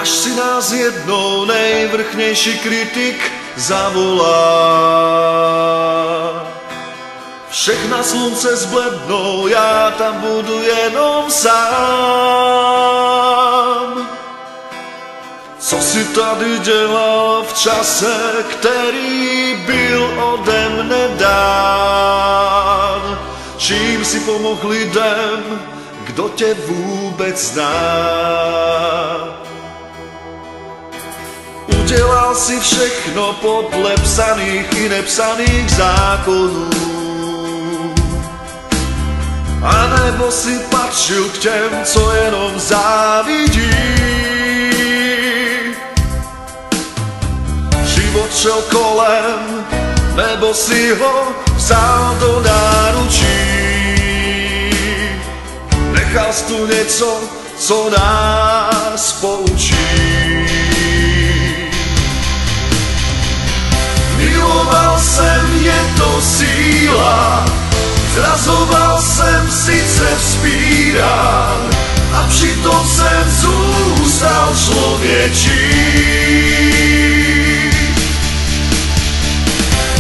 až si nás jednou nejvrchnejší kritik zavolá. Všechna slunce zblednou, já tam budu jenom sám. Co si tady dělal v čase, který byl ode mne dán? Čím si pomohl lidem, kdo tě vůbec zná? Udělal si všechno podle psaných i nepsaných zákonů, a nebo si patřil k těm, co jenom závidí. Život šel kolem, nebo si ho vzal do náručí. Nechal jsi tu něco, co nás poučí. Miloval jsem, je to síla, zrazoval jsem, sice vzpírán, a přitom jsem zůstal člověčí.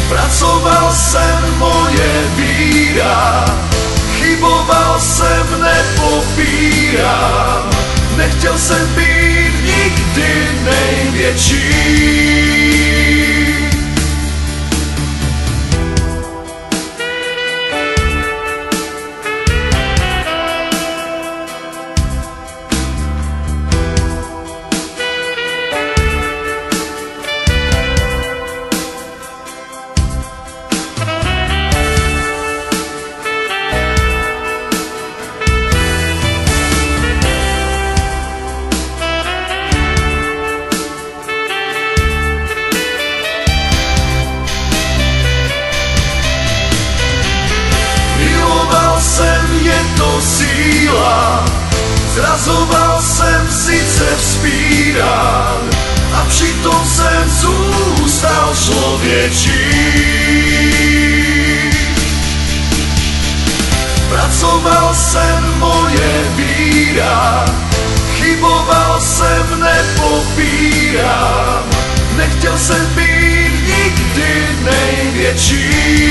Pracoval jsem, moje víra, chyboval jsem, nepopírám, nechtěl jsem být nikdy největší. Síla, zrazoval jsem, sice vzpírán, a přitom jsem zůstal člověčí. Pracoval jsem, moje víra, chyboval jsem, nepopírám, nechtěl jsem být nikdy největší.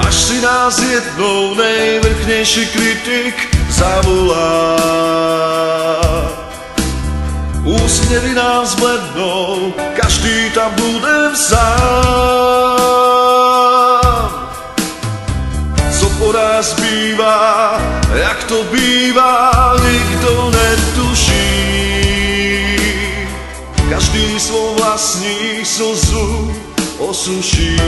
Až si nás jednou nejvrchnější kritik zavolá. Úsměvy nás blednou, každý tam budem sám. Co po nás bývá, jak to bývá, nikdo netuší. Každý svou vlastní slzu osuší.